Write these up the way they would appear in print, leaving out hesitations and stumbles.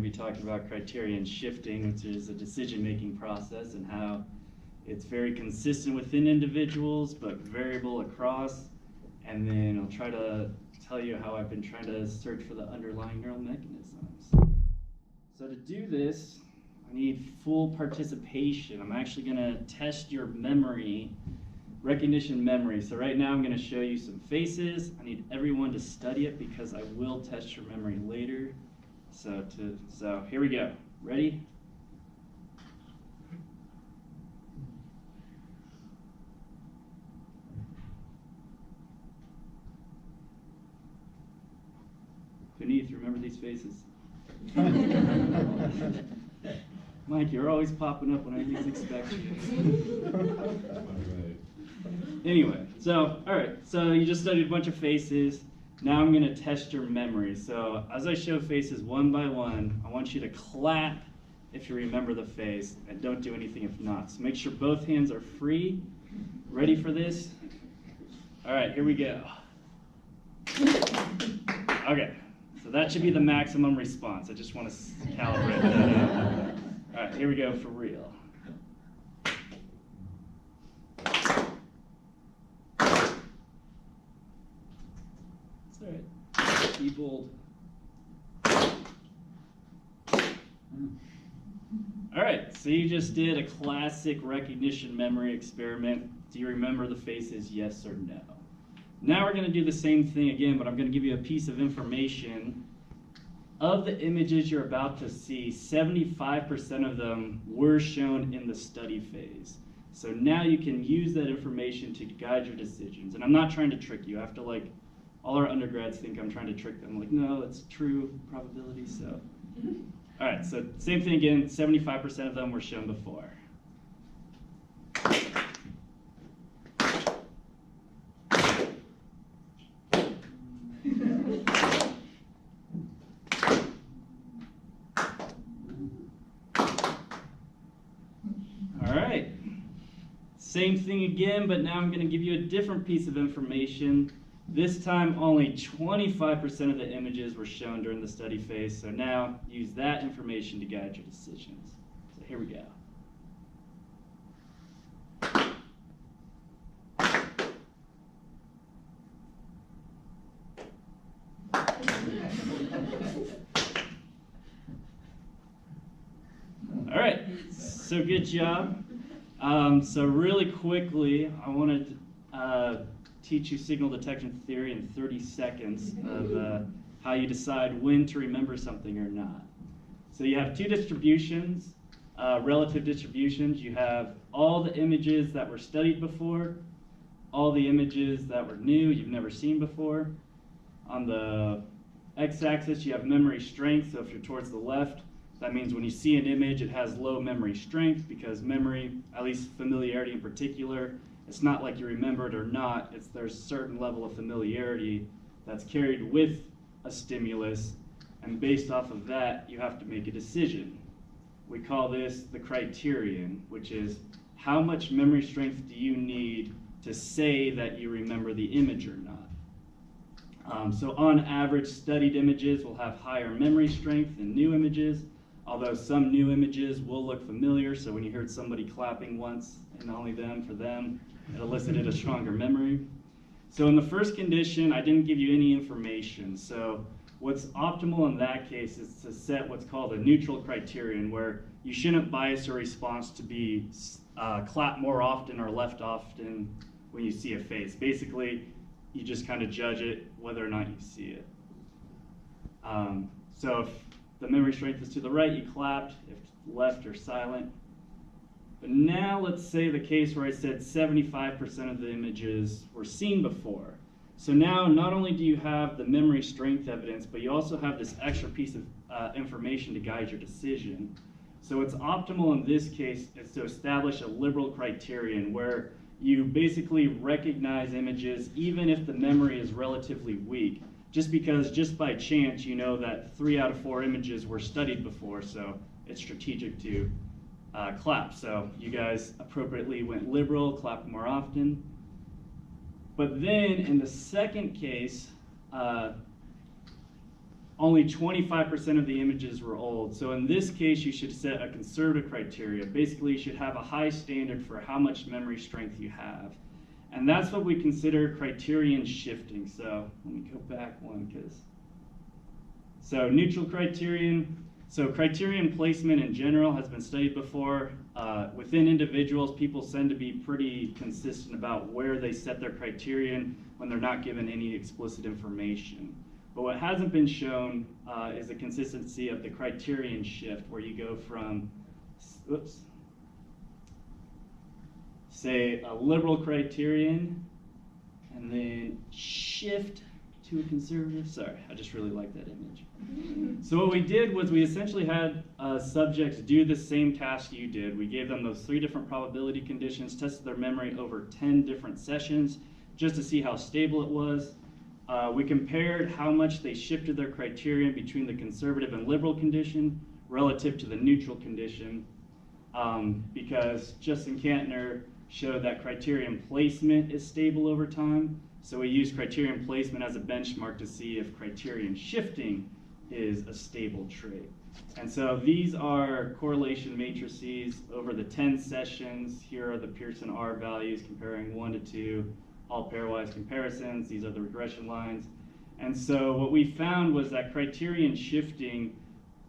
Be talking about criterion shifting, which is a decision-making process and how it's very consistent within individuals but variable across. And then I'll try to tell you how I've been trying to search for the underlying neural mechanisms. So to do this, I need full participation. I'm actually going to test your memory, recognition memory. So right now I'm going to show you some faces. I need everyone to study it because I will test your memory later. So here we go. Ready? Beneath, remember these faces? Mike, you're always popping up when I least expect you. Anyway, so, all right, so you just studied a bunch of faces. Now I'm going to test your memory. So as I show faces one by one, I want you to clap if you remember the face, and don't do anything if not. So make sure both hands are free. Ready for this? All right, here we go. Okay, so that should be the maximum response. I just want to calibrate that. All right, here we go for real. All right, be bold. All right, so you just did a classic recognition memory experiment. Do you remember the faces, yes or no? Now we're going to do the same thing again, but I'm going to give you a piece of information. Of the images you're about to see, 75% of them were shown in the study phase. So now you can use that information to guide your decisions. And I'm not trying to trick you. I have to all our undergrads think I'm trying to trick them. Like, no, it's true probability, so. All right, so same thing again, 75% of them were shown before. All right, same thing again, but now I'm going to give you a different piece of information. This time, only 25% of the images were shown during the study phase, so now use that information to guide your decisions. So here we go. All right, so good job. So really quickly, I wanted to teach you signal detection theory in 30 seconds of how you decide when to remember something or not. So you have two distributions, relative distributions. You have all the images that were studied before, all the images that were new, you've never seen before. On the x-axis, you have memory strength. So if you're towards the left, that means when you see an image, it has low memory strength because memory, at least familiarity in particular, it's not like you remember it or not. There's a certain level of familiarity that's carried with a stimulus, and based off of that, you have to make a decision. We call this the criterion, which is how much memory strength do you need to say that you remember the image or not. So on average, studied images will have higher memory strength than new images, although some new images will look familiar. So when you heard somebody clapping once, and only them for them, it elicited a stronger memory. So in the first condition, I didn't give you any information. So what's optimal in that case is to set what's called a neutral criterion, where you shouldn't bias your response to be clap more often or left often when you see a face. Basically, you just kind of judge it whether or not you see it. So if the memory strength is to the right, you clapped. If left, you're silent. But now let's say the case where I said 75% of the images were seen before. So now not only do you have the memory strength evidence, but you also have this extra piece of information to guide your decision. So what's optimal in this case is to establish a liberal criterion where you basically recognize images even if the memory is relatively weak, just because just by chance you know that 3 out of 4 images were studied before, so it's strategic to clap. So you guys appropriately went liberal, clapped more often. But then in the second case, only 25% of the images were old. So in this case, you should set a conservative criteria. Basically, you should have a high standard for how much memory strength you have. And that's what we consider criterion shifting. So let me go back one, so neutral criterion. So criterion placement in general has been studied before. Within individuals, people tend to be pretty consistent about where they set their criterion when they're not given any explicit information. But what hasn't been shown is the consistency of the criterion shift, where you go from, say, a liberal criterion, and then shift to a conservative. Sorry, I just really like that image. So what we did was we essentially had subjects do the same task you did. We gave them those 3 different probability conditions, tested their memory over 10 different sessions just to see how stable it was. We compared how much they shifted their criterion between the conservative and liberal condition relative to the neutral condition, because Justin Kantner showed that criterion placement is stable over time. So we use criterion placement as a benchmark to see if criterion shifting is a stable trait. And so these are correlation matrices over the 10 sessions. Here are the Pearson R values comparing 1 to 2, all pairwise comparisons. These are the regression lines. And so what we found was that criterion shifting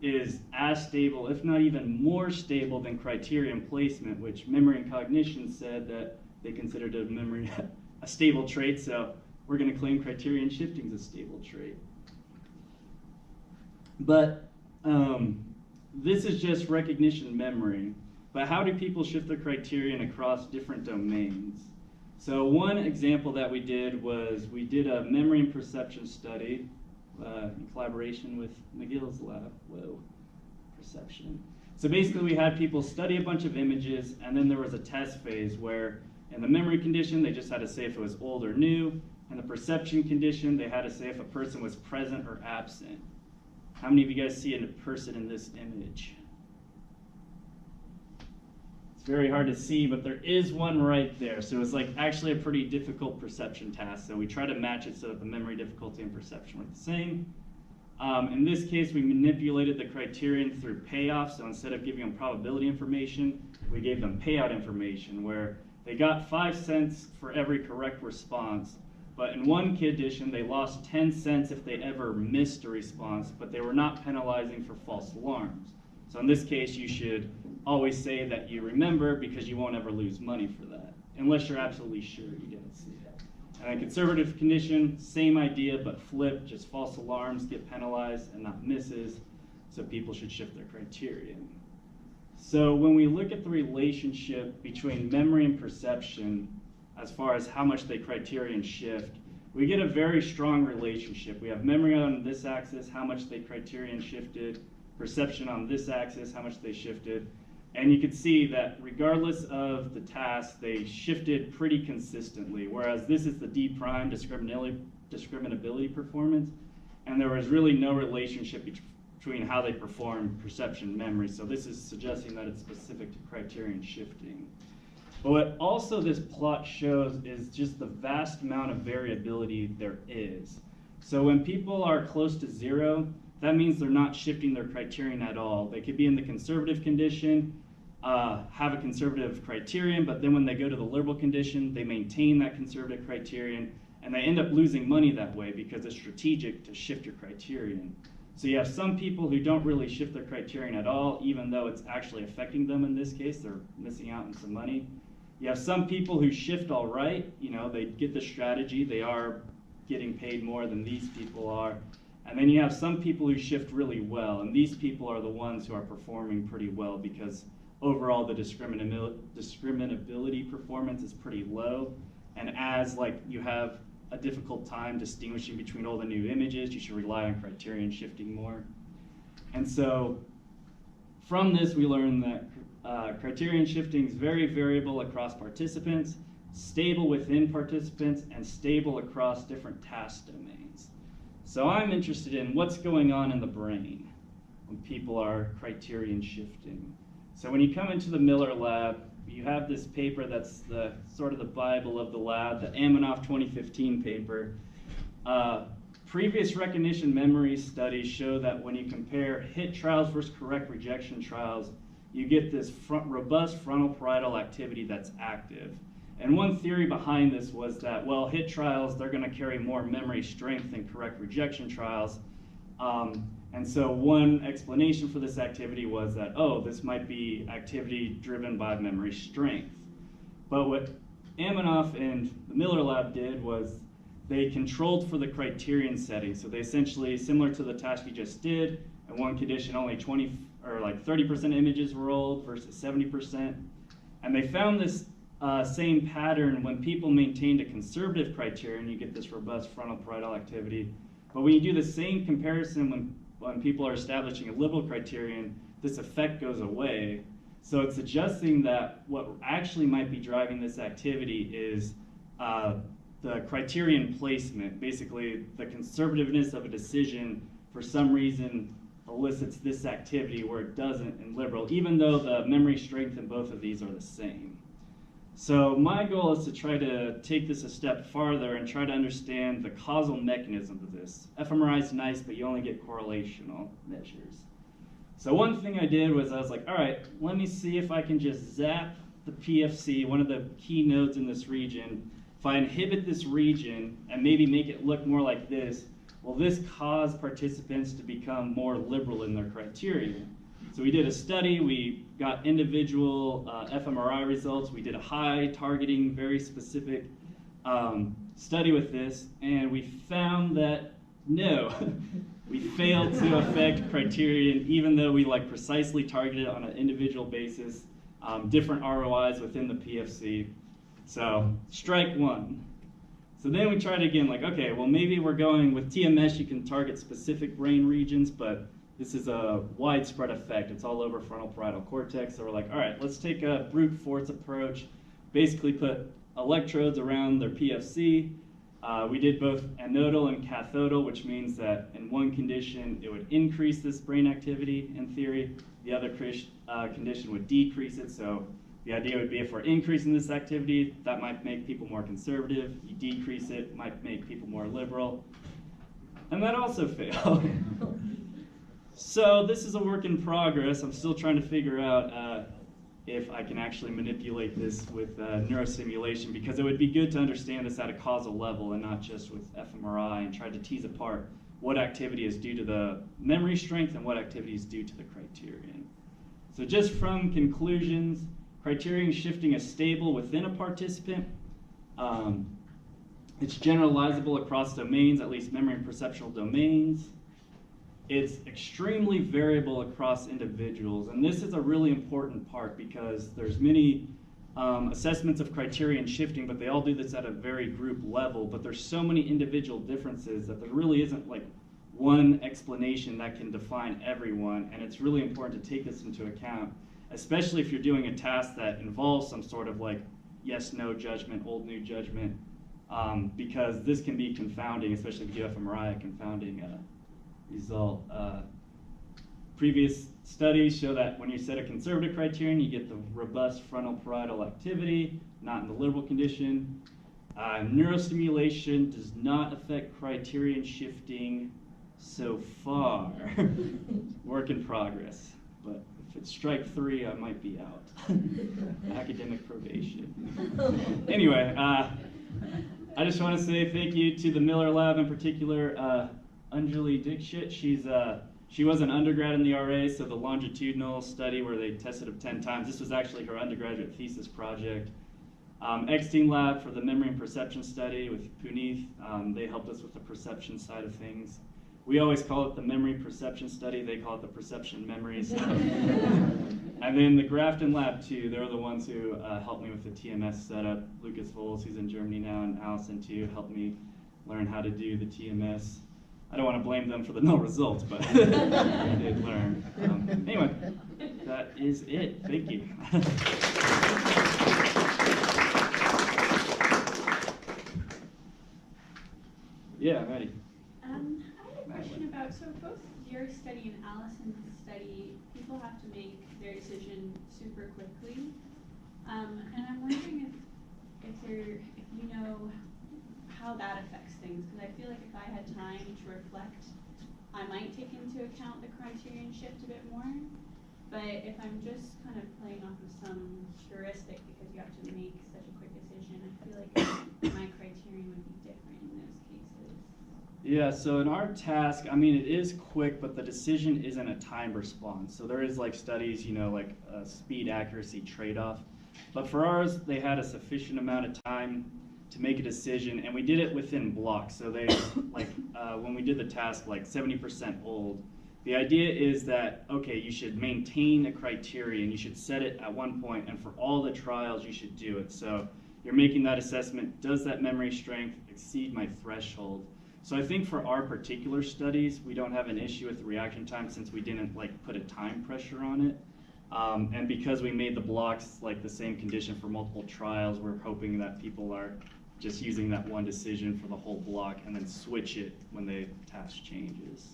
is as stable, if not even more stable, than criterion placement, which memory and cognition said that they considered a memory a stable trait. So we're going to claim criterion shifting is a stable trait. But this is just recognition memory. But how do people shift their criterion across different domains? So one example that we did was we did a memory and perception study in collaboration with McGill's lab. Whoa, perception. So basically we had people study a bunch of images, and then there was a test phase where in the memory condition they just had to say if it was old or new. In the perception condition they had to say if a person was present or absent. How many of you guys see a person in this image? It's very hard to see, but there is one right there. So it's like actually a pretty difficult perception task. So we try to match it so that the memory difficulty and perception were the same. In this case, we manipulated the criterion through payoff. So instead of giving them probability information, we gave them payout information, where they got 5 cents for every correct response. But in one condition, they lost 10 cents if they ever missed a response, but they were not penalizing for false alarms. So in this case, you should always say that you remember, because you won't ever lose money for that, unless you're absolutely sure you didn't see that. And in conservative condition, same idea, but flip, just false alarms get penalized and not misses, so people should shift their criterion. So when we look at the relationship between memory and perception, as far as how much they criterion shift, we get a very strong relationship. We have memory on this axis, how much they criterion shifted, perception on this axis, how much they shifted. And you can see that regardless of the task, they shifted pretty consistently, whereas this is the D prime discriminability performance, and there was really no relationship between how they perform perception and memory. So this is suggesting that it's specific to criterion shifting. But what also this plot shows is just the vast amount of variability there is. So when people are close to 0, that means they're not shifting their criterion at all. They could be in the conservative condition, have a conservative criterion, but then when they go to the liberal condition, they maintain that conservative criterion, and they end up losing money that way because it's strategic to shift your criterion. So you have some people who don't really shift their criterion at all, even though it's actually affecting them in this case. They're missing out on some money. You have some people who shift all right. You know, they get the strategy. They are getting paid more than these people are. And then you have some people who shift really well, and these people are the ones who are performing pretty well because overall the discriminability performance is pretty low. And as you have a difficult time distinguishing between all the new images, you should rely on criterion shifting more. And so from this we learned that criterion shifting is very variable across participants, stable within participants, and stable across different task domains. So I'm interested in what's going on in the brain when people are criterion shifting. So when you come into the Miller lab, you have this paper that's sort of the Bible of the lab, the Amanoff 2015 paper. previous recognition memory studies show that when you compare hit trials versus correct rejection trials, you get this robust frontal parietal activity that's active. And one theory behind this was that, well, hit trials, they're going to carry more memory strength than correct rejection trials. And so one explanation for this activity was that, oh, this might be activity driven by memory strength. But what Amanoff and the Miller lab did was they controlled for the criterion setting. So they essentially, similar to the task you just did, in one condition only 20 or like 30% images were rolled versus 70%. And they found this same pattern when people maintained a conservative criterion, you get this robust frontal parietal activity. But when you do the same comparison when people are establishing a liberal criterion, this effect goes away. So it's suggesting that what actually might be driving this activity is the criterion placement. Basically, the conservativeness of a decision for some reason elicits this activity where it doesn't in liberal, even though the memory strength in both of these are the same. So my goal is to try to take this a step farther and try to understand the causal mechanism of this. fMRI is nice, but you only get correlational measures. So one thing I did was I was like, all right, let me see if I can just zap the PFC, one of the key nodes in this region. If I inhibit this region and maybe make it look more like this, will this cause participants to become more liberal in their criterion? So we did a study, we got individual fMRI results, we did a high targeting, very specific study with this, and we found that no, we failed to affect criterion even though we precisely targeted on an individual basis, different ROIs within the PFC. So strike one. So then we tried again, okay, well maybe we're going with TMS, you can target specific brain regions, but this is a widespread effect. It's all over frontal parietal cortex. So we're like, all right, let's take a brute force approach, basically put electrodes around their PFC. We did both anodal and cathodal, which means that in one condition, it would increase this brain activity in theory. The other condition would decrease it. So the idea would be if we're increasing this activity, that might make people more conservative. You decrease it, might make people more liberal. And that also failed. So this is a work in progress. I'm still trying to figure out if I can actually manipulate this with neurosimulation, because it would be good to understand this at a causal level and not just with fMRI, and try to tease apart what activity is due to the memory strength and what activity is due to the criterion. So just from conclusions, criterion shifting is stable within a participant. It's generalizable across domains, at least memory and perceptual domains. It's extremely variable across individuals, and this is a really important part because there's many assessments of criterion shifting, but they all do this at a very group level, but there's so many individual differences that there really isn't one explanation that can define everyone, and it's really important to take this into account, especially if you're doing a task that involves some sort of yes-no judgment, old-new judgment, because this can be confounding, especially if you do fMRI, a confounding result. Previous studies show that when you set a conservative criterion, you get the robust frontal parietal activity, not in the liberal condition. Neurostimulation does not affect criterion shifting so far. Work in progress, but if it's strike three, I might be out. Academic probation. Anyway, I just want to say thank you to the Miller Lab in particular. Anjali Dixit, she was an undergrad in the RA, so the longitudinal study where they tested it 10 times, this was actually her undergraduate thesis project. X-Team Lab for the memory and perception study with Puneeth, they helped us with the perception side of things. We always call it the memory perception study, they call it the perception memory study. And then the Grafton Lab too, they're the ones who helped me with the TMS setup. Lucas Vols, who's in Germany now, and Allison too, helped me learn how to do the TMS. I don't want to blame them for the null results, but I did learn. Anyway, that is it. Thank you. Yeah, Maddie. I had a question about, so both your study and Allison's study, people have to make their decision super quickly. And I'm wondering if you know how that affects things, because I feel like if I had time to reflect, I might take into account the criterion shift a bit more. But if I'm just kind of playing off of some heuristic because you have to make such a quick decision, I feel like my criterion would be different in those cases. Yeah, so in our task, I mean, it is quick, but the decision isn't a time response. So there is like studies, you know, like a speed accuracy trade-off. But for ours, they had a sufficient amount of time to make a decision, and we did it within blocks. So they, like, when we did the task, like 70% old. The idea is that, okay, you should maintain a criterion, you should set it at one point, and for all the trials, you should do it. So you're making that assessment, does that memory strength exceed my threshold? So I think for our particular studies, we don't have an issue with the reaction time since we didn't like put a time pressure on it. And because we made the blocks like the same condition for multiple trials, we're hoping that people are just using that one decision for the whole block and then switch it when the task changes.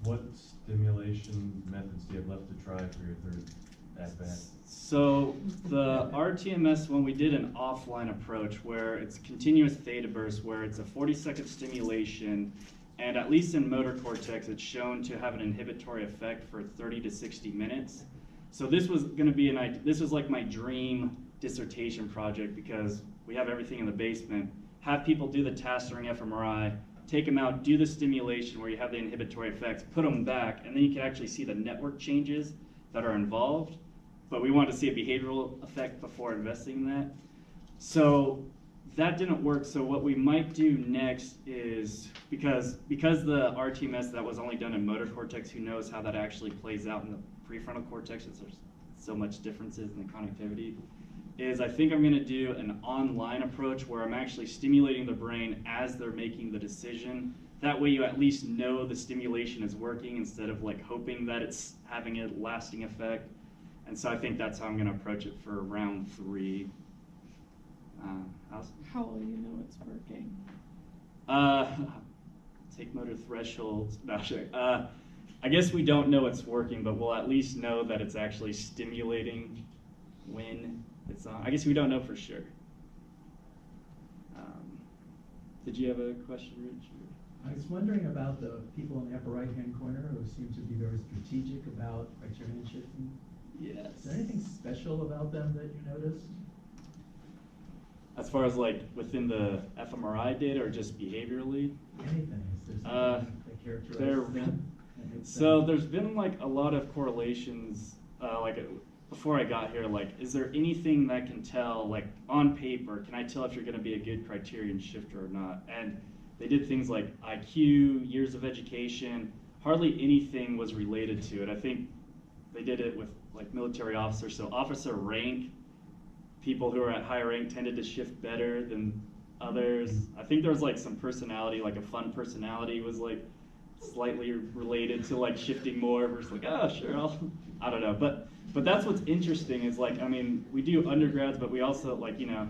What stimulation methods do you have left to try for your third at-bat? So the RTMS one, we did an offline approach where it's continuous theta burst, where it's a 40-second stimulation, and at least in motor cortex, it's shown to have an inhibitory effect for 30 to 60 minutes. So this was going to be this was like my dream dissertation project because we have everything in the basement. Have people do the task during fMRI, take them out, do the stimulation where you have the inhibitory effects, put them back, and then you can actually see the network changes that are involved. But we wanted to see a behavioral effect before investing in that. So that didn't work. So what we might do next is, because the RTMS that was only done in motor cortex, who knows how that actually plays out in the prefrontal cortex, since there's so much differences in the connectivity, is I think I'm going to do an online approach where I'm actually stimulating the brain as they're making the decision. That way you at least know the stimulation is working instead of like hoping that it's having a lasting effect. And so I think that's how I'm going to approach it for round 3. How will you know it's working? Take motor thresholds. No, sure. I guess we don't know it's working, but we'll at least know that it's actually stimulating when it's on. I guess we don't know for sure. Did you have a question, Rich? I was wondering about the people in the upper right-hand corner who seem to be very strategic about criterion shifting. Yes. Is there anything special about them that you noticed? As far as like within the fMRI data or just behaviorally? Anything? Is there something that characterizes them? So there's been like a lot of correlations, before I got here, like, is there anything that can tell, like on paper, can I tell if you're gonna be a good criterion shifter or not? And they did things like IQ, years of education, hardly anything was related to it. I think they did it with like military officers, so officer rank, people who are at higher rank tended to shift better than others. I think there was like some personality, like a fun personality was like slightly related to like shifting more versus like, oh sure, I don't know. But that's what's interesting is like, I mean, we do undergrads, but we also like, you know,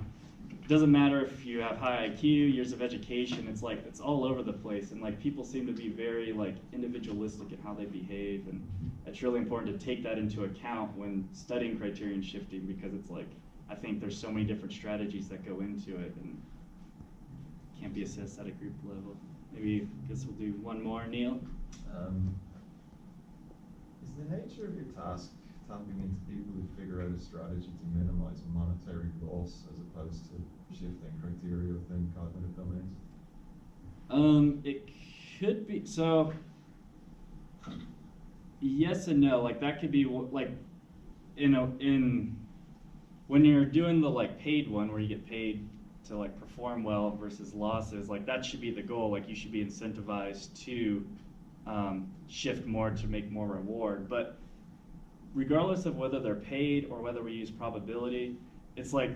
it doesn't matter if you have high IQ, years of education, it's like, it's all over the place. And like people seem to be very like individualistic in how they behave. And it's really important to take that into account when studying criterion shifting because it's like, I think there's so many different strategies that go into it and can't be assessed at a group level. Maybe, I guess we'll do one more, Neil. Is the nature of your task tapping into people who figure out a strategy to minimize monetary loss as opposed to shifting criteria within cognitive domains? It could be, so yes and no. Like that could be like, when you're doing the like paid one where you get paid to like perform well versus losses, like that should be the goal. Like you should be incentivized to shift more to make more reward. But regardless of whether they're paid or whether we use probability, it's like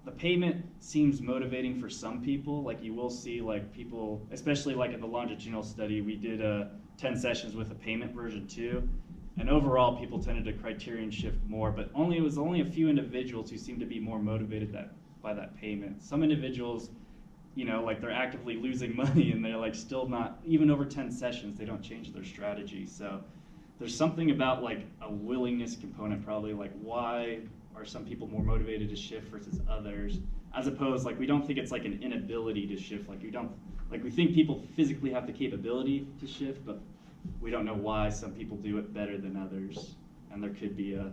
the payment seems motivating for some people. Like you will see like people, especially like in the longitudinal study, we did 10 sessions with a payment version too. And overall, people tended to criterion shift more, but it was only a few individuals who seemed to be more motivated by that payment. Some individuals, you know, like they're actively losing money and they're like still not, even over 10 sessions, they don't change their strategy. So there's something about like a willingness component probably, like why are some people more motivated to shift versus others, as opposed, like, we don't think it's like an inability to shift, like we think people physically have the capability to shift, but we don't know why some people do it better than others, and there could be a,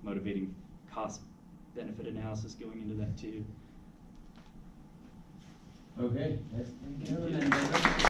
motivating cost benefit analysis going into that too. Okay, that's, Thank you.